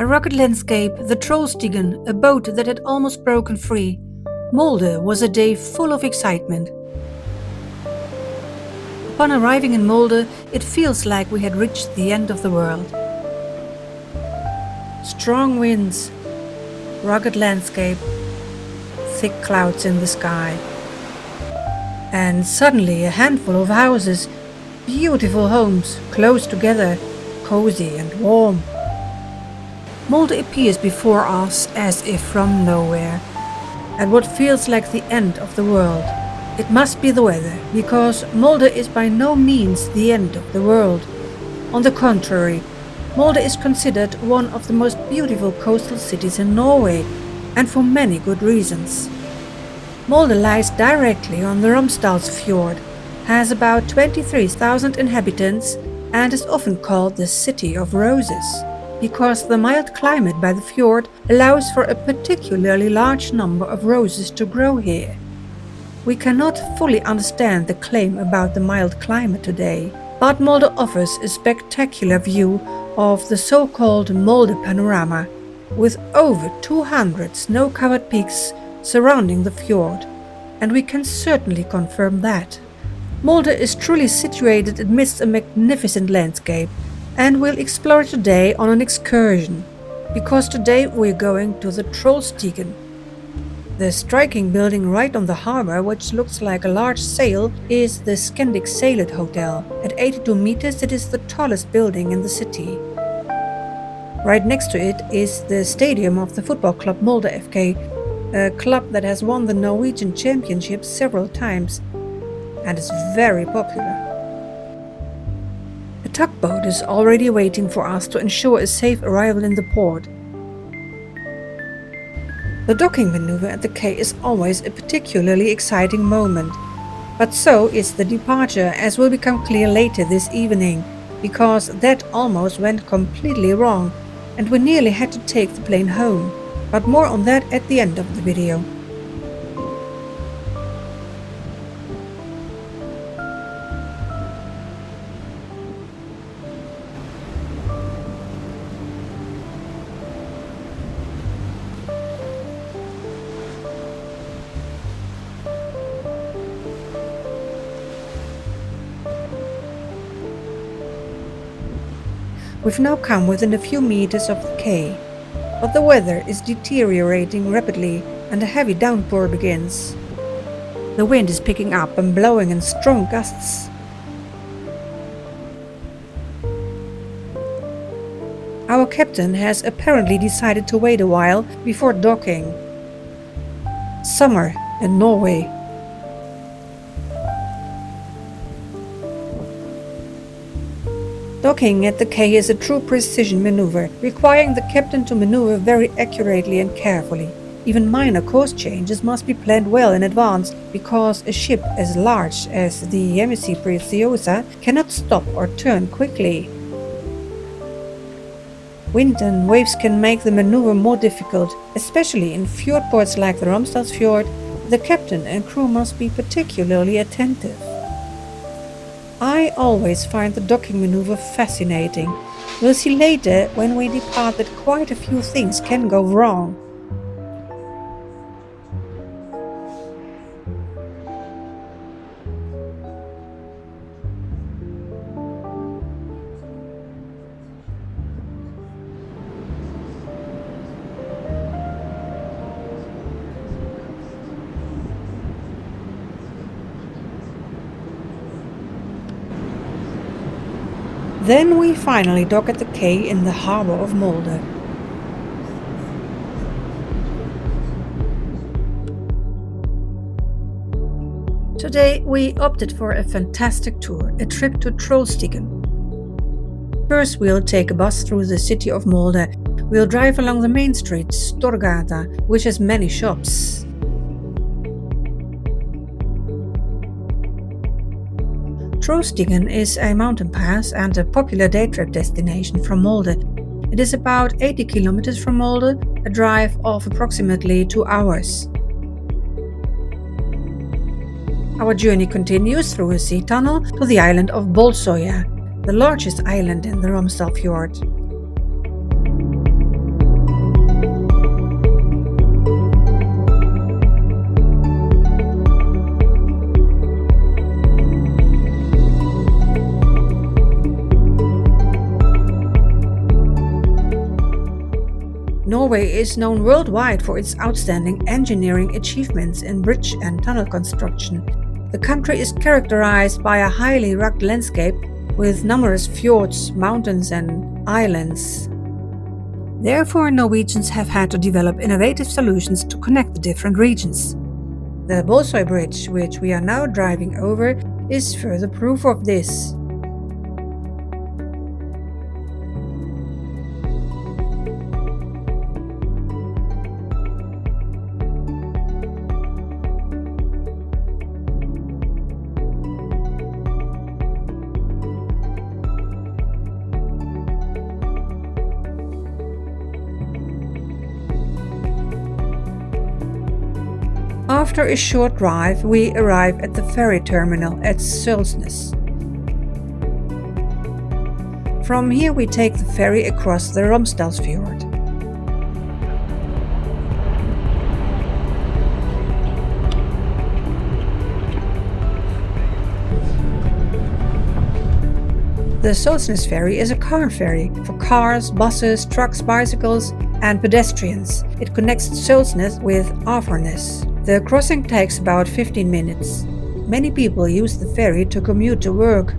A rugged landscape, the Trollstigen, a boat that had almost broken free. Molde was a day full of excitement. Upon arriving in Molde, it feels like we had reached the end of the world. Strong winds, rugged landscape, thick clouds in the sky. And suddenly a handful of houses, beautiful homes, close together, cozy and warm. Molde appears before us as if from nowhere, at what feels like the end of the world. It must be the weather, because Molde is by no means the end of the world. On the contrary, Molde is considered one of the most beautiful coastal cities in Norway, and for many good reasons. Molde lies directly on the Romsdalsfjord, has about 23,000 inhabitants, and is often called the City of Roses, because the mild climate by the fjord allows for a particularly large number of roses to grow here. We cannot fully understand the claim about the mild climate today, but Molde offers a spectacular view of the so-called Molde panorama, with over 200 snow-covered peaks surrounding the fjord, and we can certainly confirm that. Molde is truly situated amidst a magnificent landscape, and we'll explore it today on an excursion, because today we're going to the Trollstigen. The striking building right on the harbor, which looks like a large sail, is the Scandic Sailed Hotel. At 82 meters, it is the tallest building in the city. Right next to it is the stadium of the football club Molde FK, a club that has won the Norwegian championship several times and is very popular. A tugboat is already waiting for us to ensure a safe arrival in the port. The docking maneuver at the quay is always a particularly exciting moment, but so is the departure, as will become clear later this evening, because that almost went completely wrong and we nearly had to take the plane home, but more on that at the end of the video. We've now come within a few meters of the quay, but the weather is deteriorating rapidly and a heavy downpour begins. The wind is picking up and blowing in strong gusts. Our captain has apparently decided to wait a while before docking. Summer in Norway. Docking at the quay is a true precision maneuver, requiring the captain to maneuver very accurately and carefully. Even minor course changes must be planned well in advance, because a ship as large as the MSC Preciosa cannot stop or turn quickly. Wind and waves can make the maneuver more difficult, especially in fjord ports like the Romsdalsfjord. The captain and crew must be particularly attentive. I always find the docking maneuver fascinating. We'll see later when we depart that quite a few things can go wrong. Then we finally dock at the quay in the harbor of Molde. Today we opted for a fantastic tour, a trip to Trollstigen. First we'll take a bus through the city of Molde. We'll drive along the main street, Storgata, which has many shops. Trollstigen is a mountain pass and a popular day trip destination from Molde. It is about 80 kilometers from Molde, a drive of approximately 2 hours. Our journey continues through a sea tunnel to the island of Bolsoya, the largest island in the Romsdalsfjord. Norway is known worldwide for its outstanding engineering achievements in bridge and tunnel construction. The country is characterized by a highly rugged landscape with numerous fjords, mountains, and islands. Therefore, Norwegians have had to develop innovative solutions to connect the different regions. The Bolsøy Bridge, which we are now driving over, is further proof of this. After a short drive, we arrive at the ferry terminal at Sølsnes. From here we take the ferry across the Romsdalsfjord. The Sølsnes ferry is a car ferry for cars, buses, trucks, bicycles and pedestrians. It connects Sølsnes with Afarnes. The crossing takes about 15 minutes. Many people use the ferry to commute to work.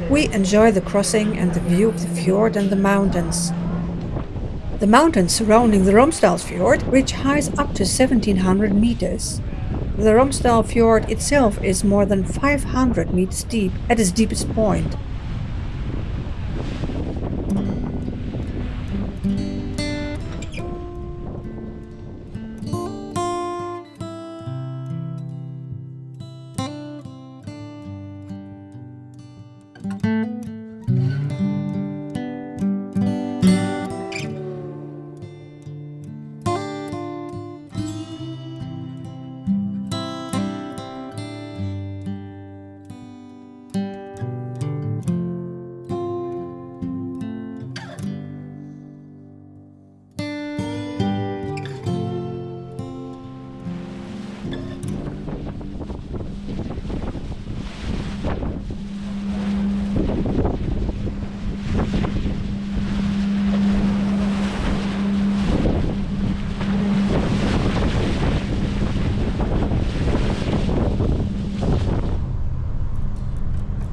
We enjoy the crossing and the view of the fjord and the mountains. The mountains surrounding the Romsdalsfjord reach heights up to 1700 meters. The Romsdalsfjord itself is more than 500 meters deep at its deepest point.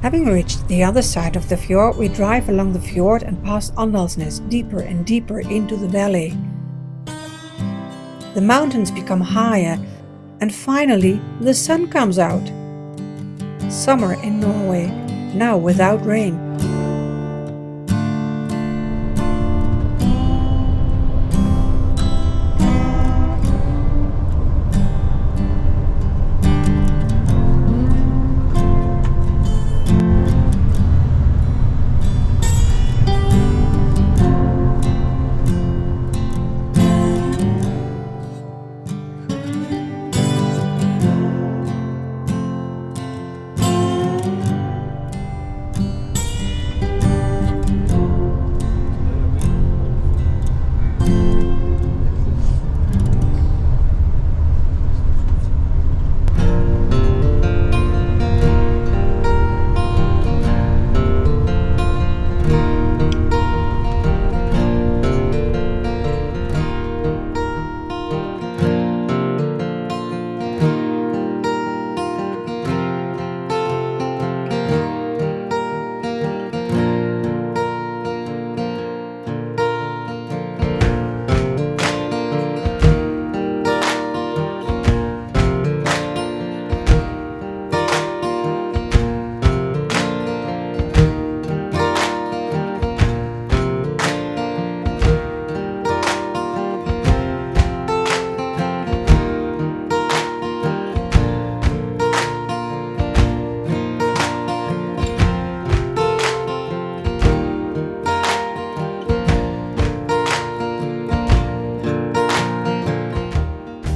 Having reached the other side of the fjord, we drive along the fjord and past Andalsnes deeper and deeper into the valley. The mountains become higher, and finally the sun comes out. Summer in Norway, now without rain.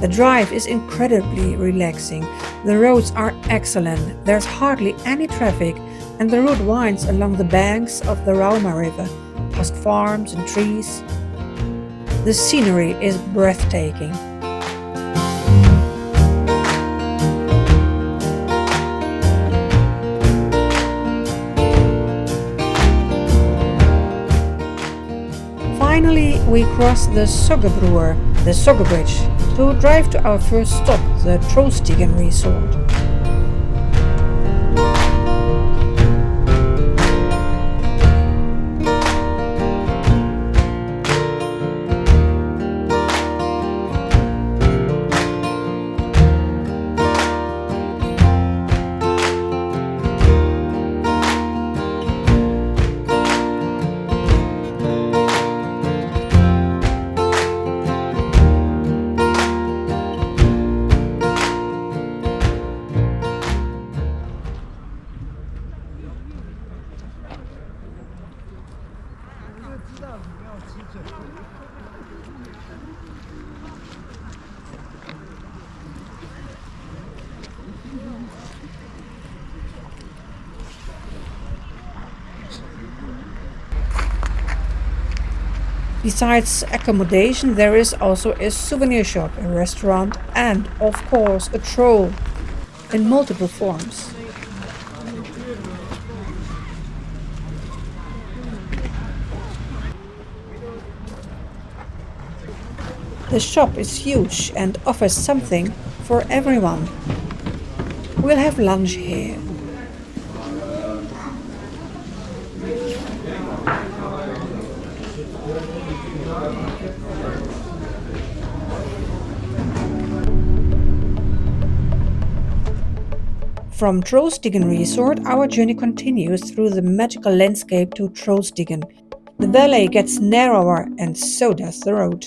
The drive is incredibly relaxing. The roads are excellent. There's hardly any traffic, and the route winds along the banks of the Rauma River, past farms and trees. The scenery is breathtaking. Finally, we cross the Soggebroer, the Sogge Bridge, to drive to our first stop, the Trollstigen resort. Besides accommodation, there is also a souvenir shop, a restaurant, and, of course, a troll in multiple forms. The shop is huge and offers something for everyone. We'll have lunch here. From Trollstigen Resort, our journey continues through the magical landscape to Trollstigen. The valley gets narrower, and so does the road.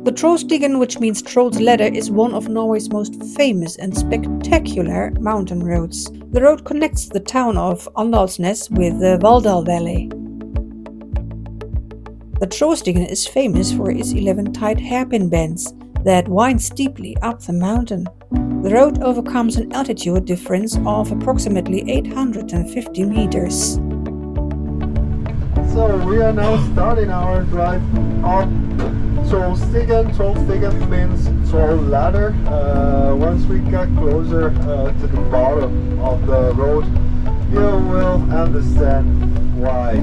The Trollstigen, which means Troll's Ladder, is one of Norway's most famous and spectacular mountain roads. The road connects the town of Åndalsnes with the Valldal Valley. The Trollstigen is famous for its 11 tight hairpin bends that wind steeply up the mountain. The road overcomes an altitude difference of approximately 850 meters. So we are now starting our drive up Trollstigen. Trollstigen means troll ladder. Once we get closer to the bottom of the road, you will understand why.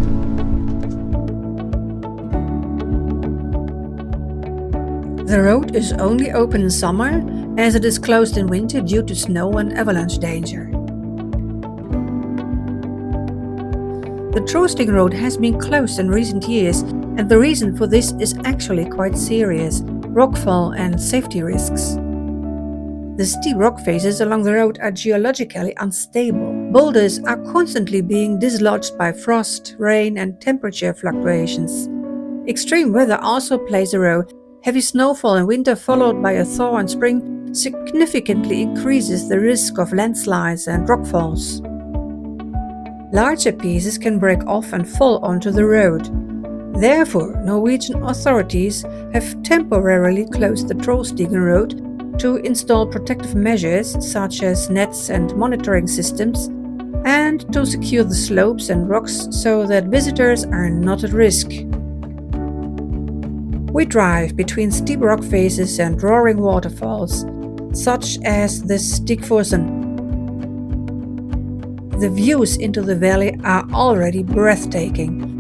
The road is only open in summer, as it is closed in winter due to snow and avalanche danger. The Trollstigen road has been closed in recent years, and the reason for this is actually quite serious: rockfall and safety risks. The steep rock faces along the road are geologically unstable. Boulders are constantly being dislodged by frost, rain, and temperature fluctuations. Extreme weather also plays a role. Heavy snowfall in winter followed by a thaw in spring significantly increases the risk of landslides and rockfalls. Larger pieces can break off and fall onto the road. Therefore, Norwegian authorities have temporarily closed the Trollstigen road to install protective measures such as nets and monitoring systems, and to secure the slopes and rocks so that visitors are not at risk. We drive between steep rock faces and roaring waterfalls, such as the Stigfossen. The views into the valley are already breathtaking.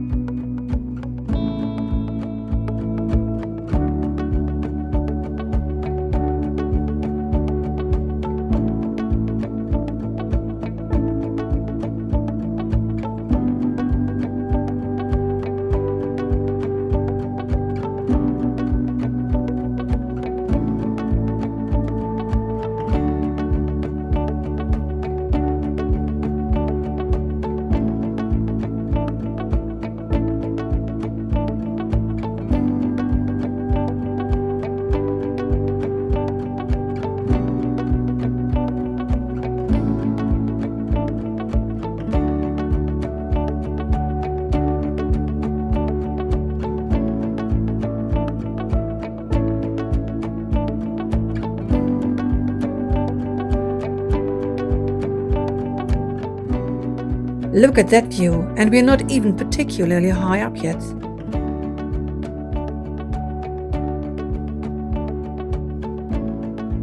Look at that view, and we're not even particularly high up yet.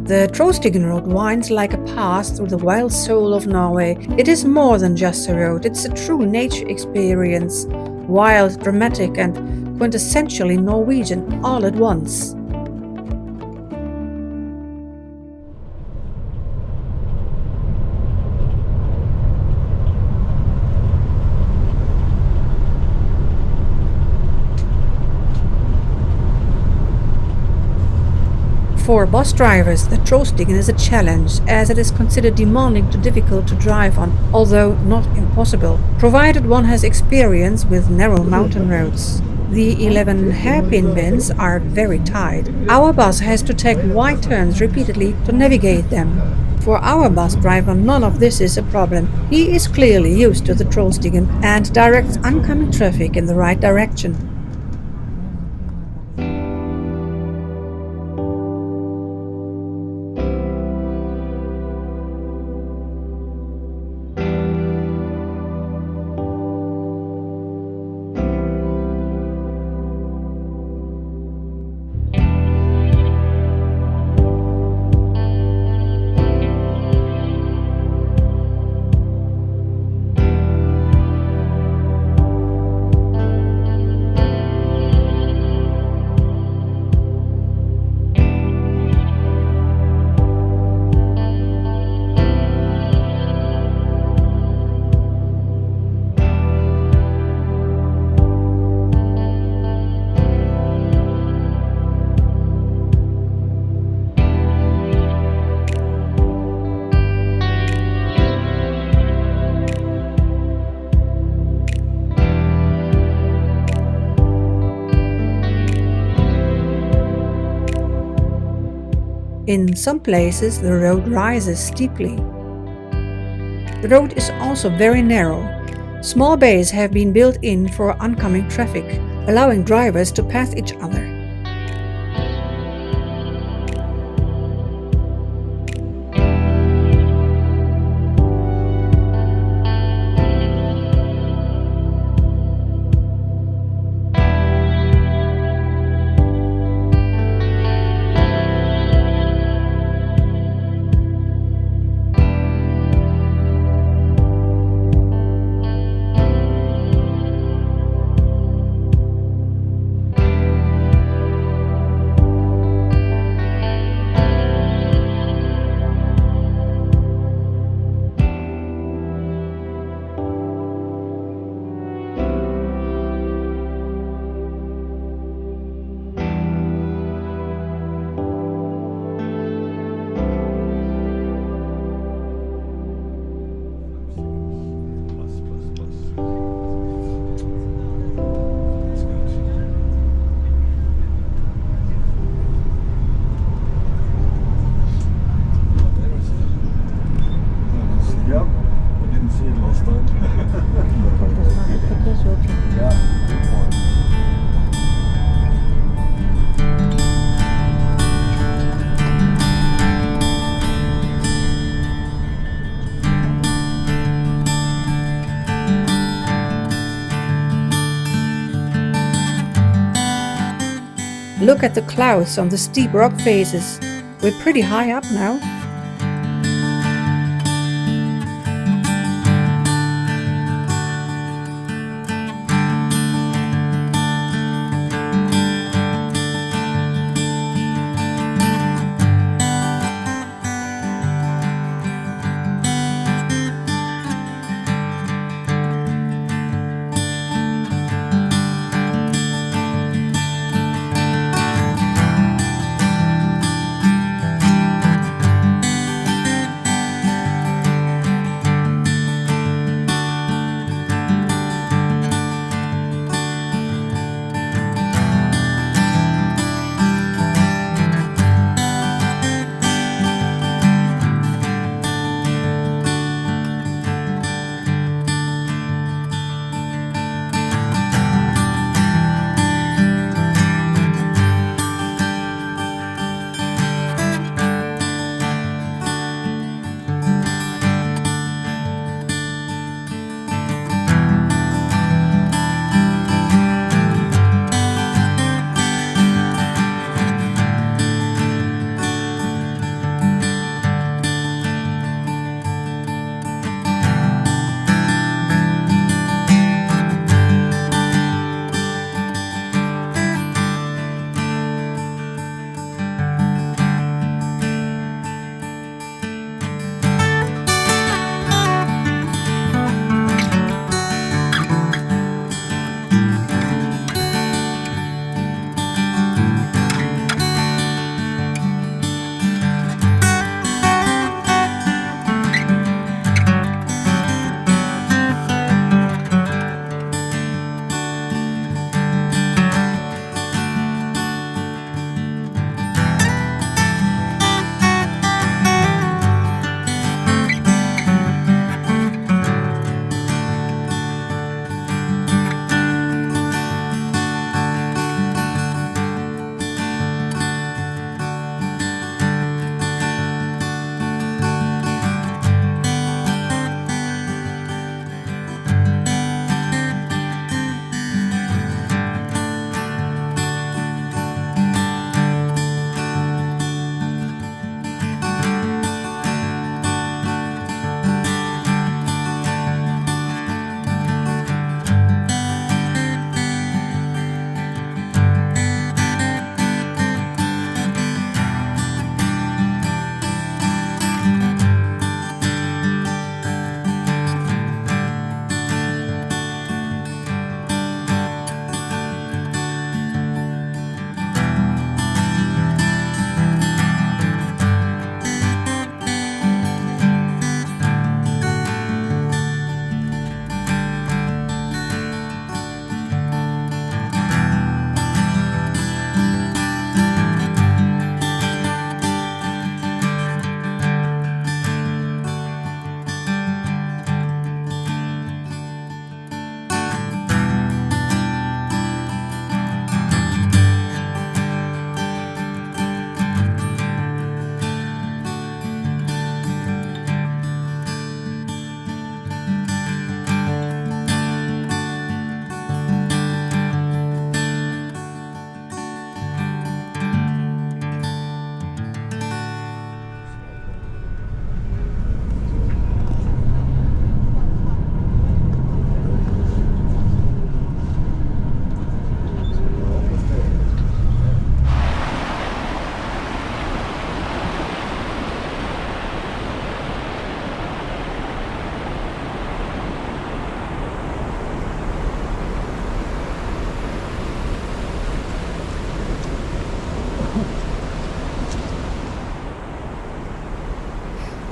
The Trollstigen road winds like a path through the wild soul of Norway. It is more than just a road, it's a true nature experience, wild, dramatic and quintessentially Norwegian all at once. For bus drivers, the Trollstigen is a challenge, as it is considered demanding too difficult to drive on, although not impossible, provided one has experience with narrow mountain roads. The 11 hairpin bends are very tight. Our bus has to take wide turns repeatedly to navigate them. For our bus driver, none of this is a problem. He is clearly used to the Trollstigen and directs oncoming traffic in the right direction. In some places the road rises steeply. The road is also very narrow. Small bays have been built in for oncoming traffic, allowing drivers to pass each other. Look at the clouds on the steep rock faces. We're pretty high up now.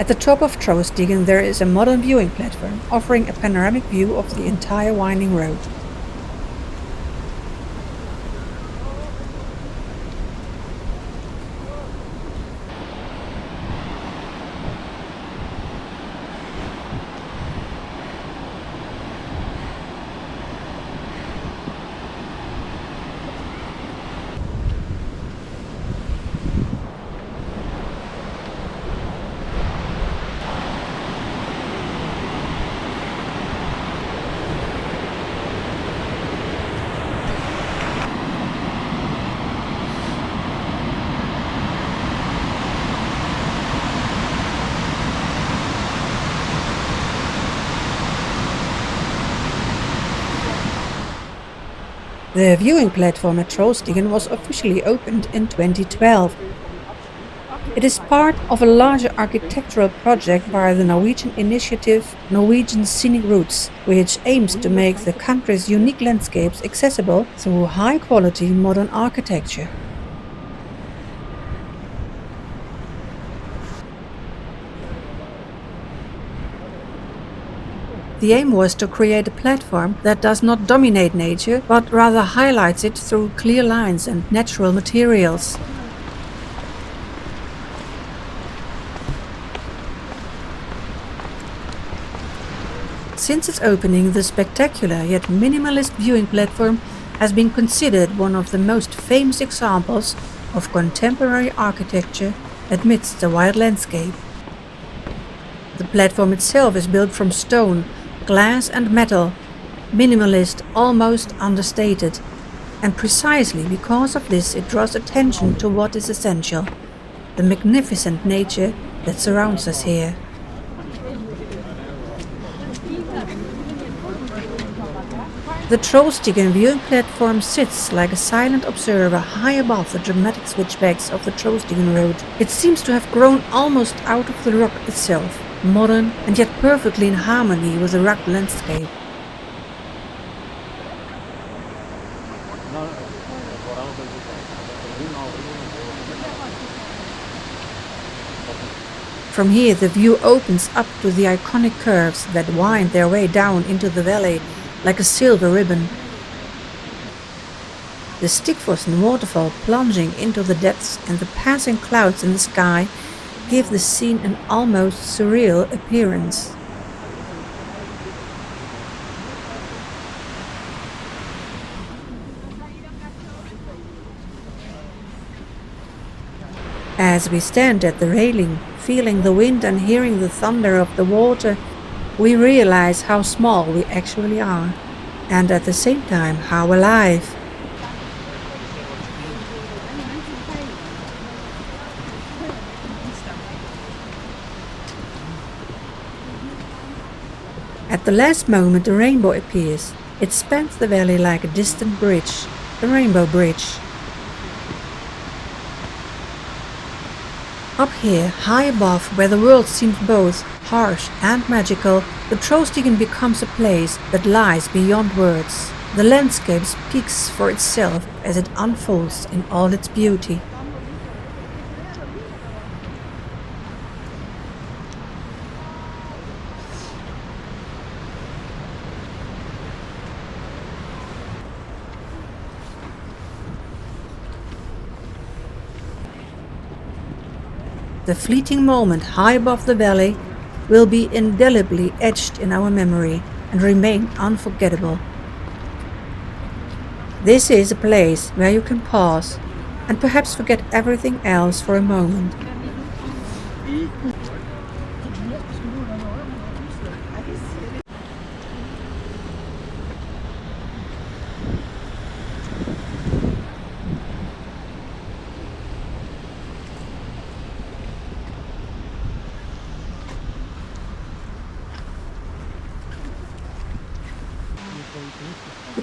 At the top of Trollstigen there is a modern viewing platform offering a panoramic view of the entire winding road. The viewing platform at Trollstigen was officially opened in 2012. It is part of a larger architectural project by the Norwegian initiative Norwegian Scenic Routes, which aims to make the country's unique landscapes accessible through high-quality modern architecture. The aim was to create a platform that does not dominate nature, but rather highlights it through clear lines and natural materials. Since its opening, the spectacular yet minimalist viewing platform has been considered one of the most famous examples of contemporary architecture amidst the wild landscape. The platform itself is built from stone, glass and metal, minimalist, almost understated, and precisely because of this it draws attention to what is essential, the magnificent nature that surrounds us here. The Trollstigen viewing platform sits like a silent observer high above the dramatic switchbacks of the Trollstigen road. It seems to have grown almost out of the rock itself, modern and yet perfectly in harmony with the rugged landscape. From here the view opens up to the iconic curves that wind their way down into the valley like a silver ribbon. The Stickfossen waterfall plunging into the depths and the passing clouds in the sky give the scene an almost surreal appearance. As we stand at the railing, feeling the wind and hearing the thunder of the water, we realize how small we actually are, and at the same time how alive. At the last moment the rainbow appears. It spans the valley like a distant bridge, the Rainbow Bridge. Up here, high above, where the world seems both harsh and magical, the Trollstigen becomes a place that lies beyond words. The landscape speaks for itself as it unfolds in all its beauty. The fleeting moment high above the valley will be indelibly etched in our memory and remain unforgettable. This is a place where you can pause and perhaps forget everything else for a moment.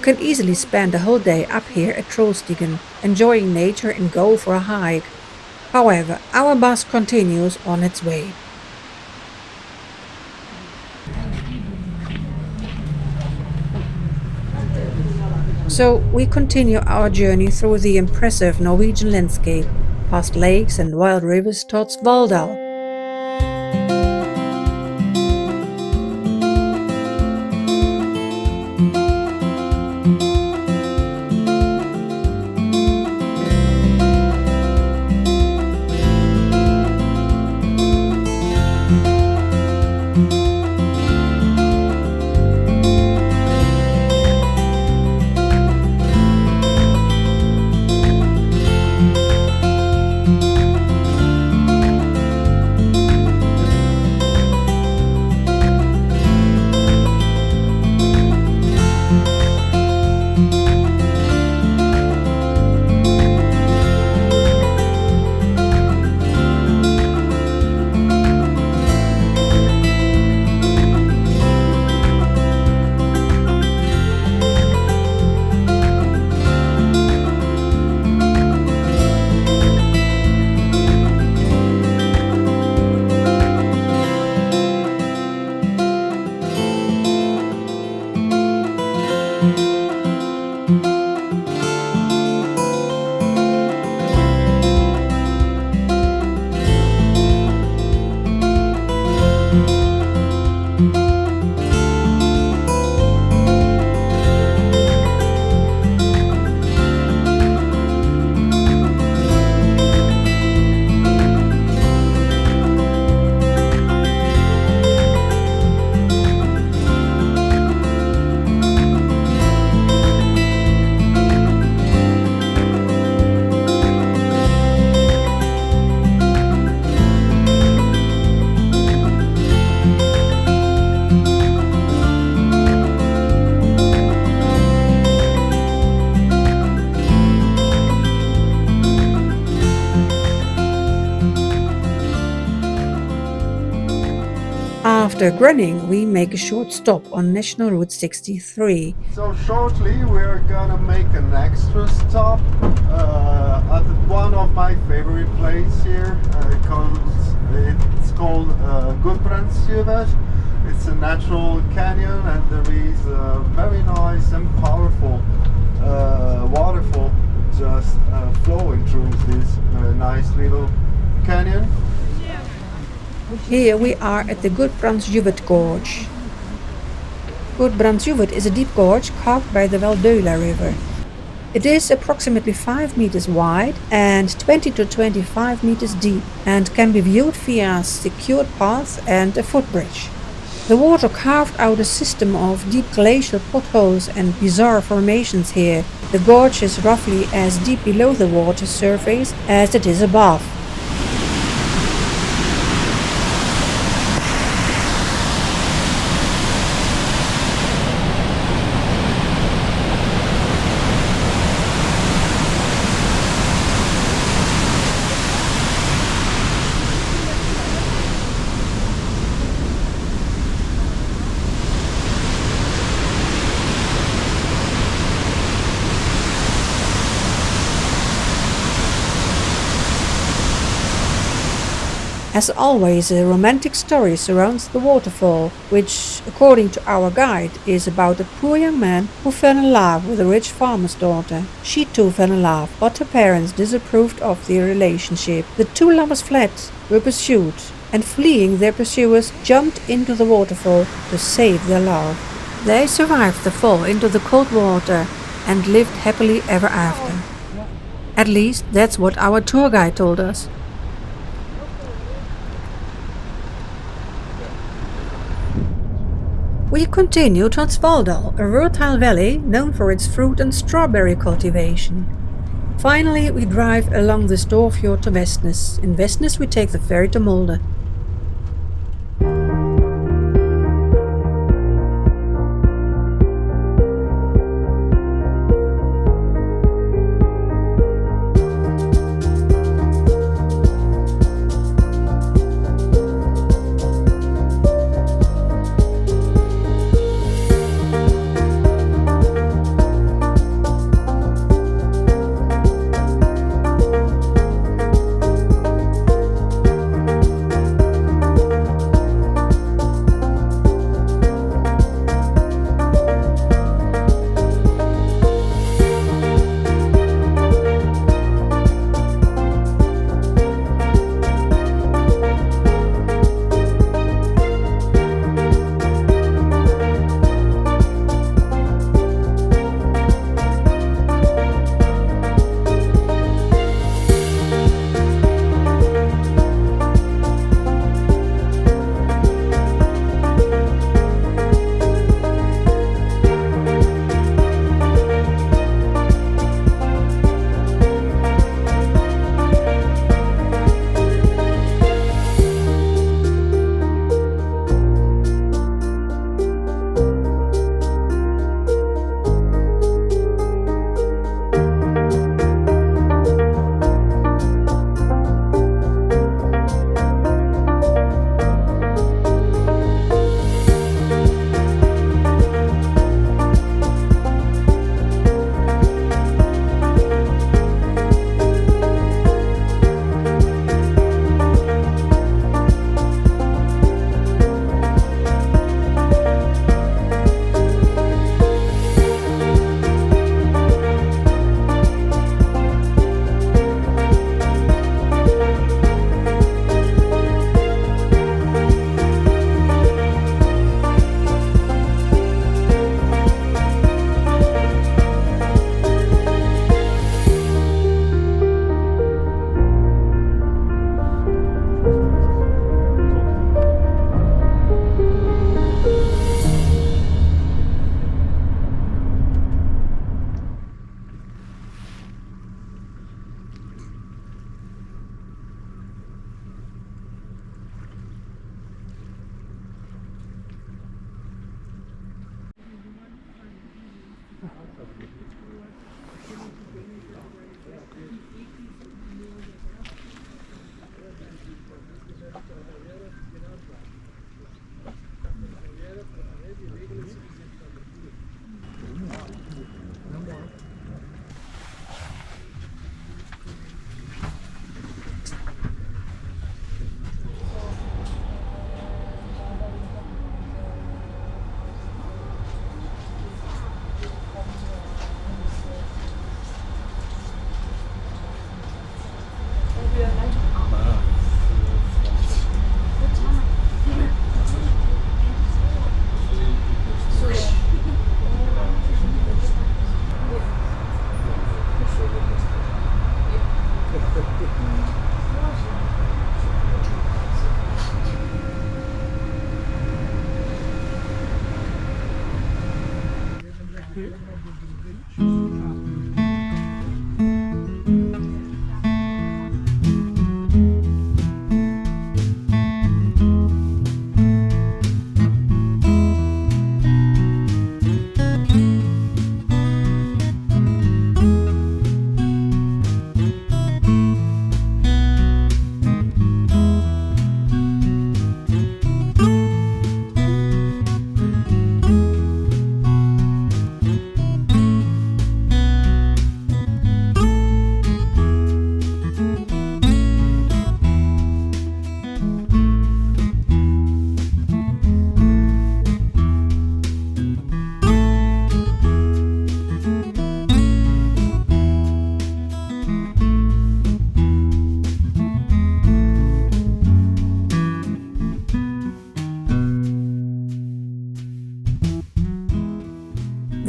You can easily spend a whole day up here at Trollstigen, enjoying nature and go for a hike. However, our bus continues on its way. So we continue our journey through the impressive Norwegian landscape, past lakes and wild rivers towards Valldal. After Grunning, we make a short stop on National Route 63. So shortly we're gonna make an extra stop at one of my favorite places here. It's called Gudbrandsdjuret. It's a natural canyon, and there is a very nice and powerful waterfall just flowing through this nice little canyon. Here we are at the Gudbrandsdjuret Gorge. Gudbrandsdjuret is a deep gorge carved by the Valdeula River. It is approximately 5 meters wide and 20 to 25 meters deep and can be viewed via secured paths and a footbridge. The water carved out a system of deep glacial potholes and bizarre formations here. The gorge is roughly as deep below the water surface as it is above. As always, a romantic story surrounds the waterfall, which, according to our guide, is about a poor young man who fell in love with a rich farmer's daughter. She too fell in love, but her parents disapproved of the relationship. The two lovers fled, were pursued, and fleeing their pursuers jumped into the waterfall to save their love. They survived the fall into the cold water and lived happily ever after. At least that's what our tour guide told us. We continue to Svalbard, a fertile valley known for its fruit and strawberry cultivation. Finally, we drive along the Storfjord to Vestnes. In Vestnes, we take the ferry to Molde.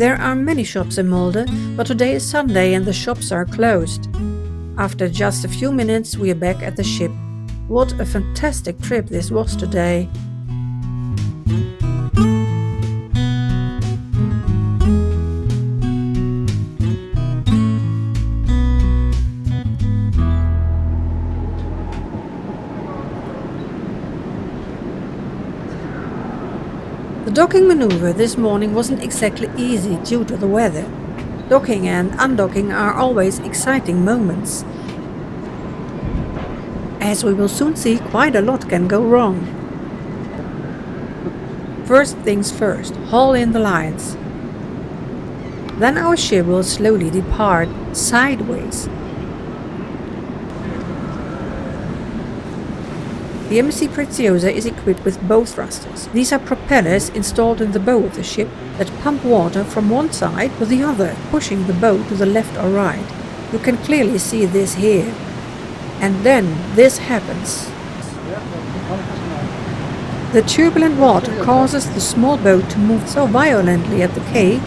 There are many shops in Molde, but today is Sunday and the shops are closed. After just a few minutes we are back at the ship. What a fantastic trip this was today. The docking maneuver this morning wasn't exactly easy due to the weather. Docking and undocking are always exciting moments. As we will soon see, quite a lot can go wrong. First things first, haul in the lines. Then our ship will slowly depart sideways. The MSC Preziosa is equipped with bow thrusters. These are propellers installed in the bow of the ship that pump water from one side to the other, pushing the boat to the left or right. You can clearly see this here. And then this happens. The turbulent water causes the small boat to move so violently at the quay.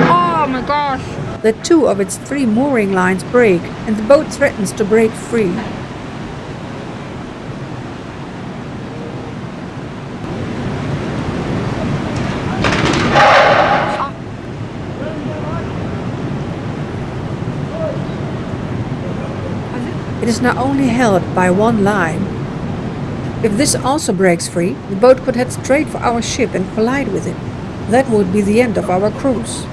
Oh my gosh! That two of its three mooring lines break and the boat threatens to break free. It is now only held by one line. If this also breaks free, the boat could head straight for our ship and collide with it. That would be the end of our cruise.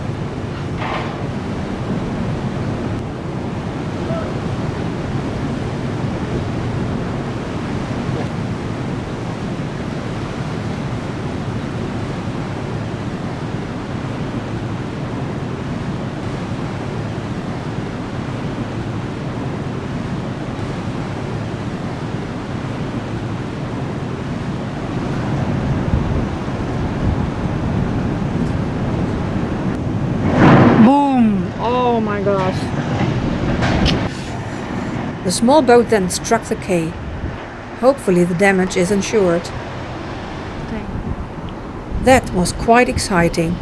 Oh my gosh. The small boat then struck the quay. Hopefully the damage is insured. That was quite exciting.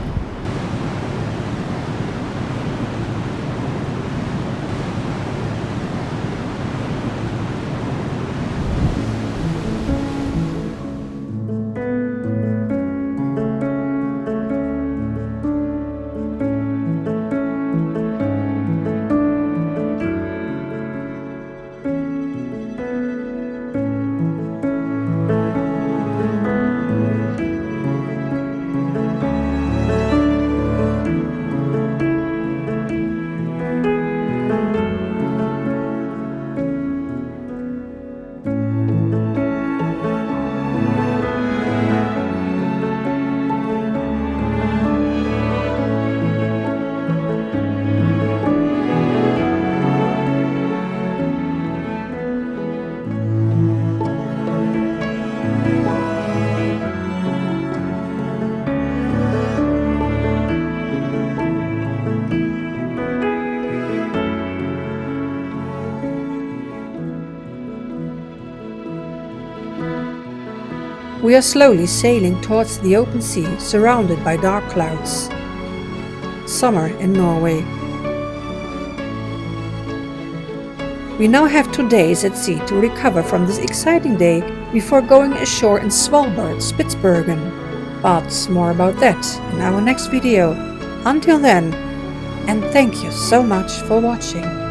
We are slowly sailing towards the open sea, surrounded by dark clouds. Summer in Norway. We now have 2 days at sea to recover from this exciting day before going ashore in Svalbard, Spitsbergen. But more about that in our next video. Until then, and thank you so much for watching.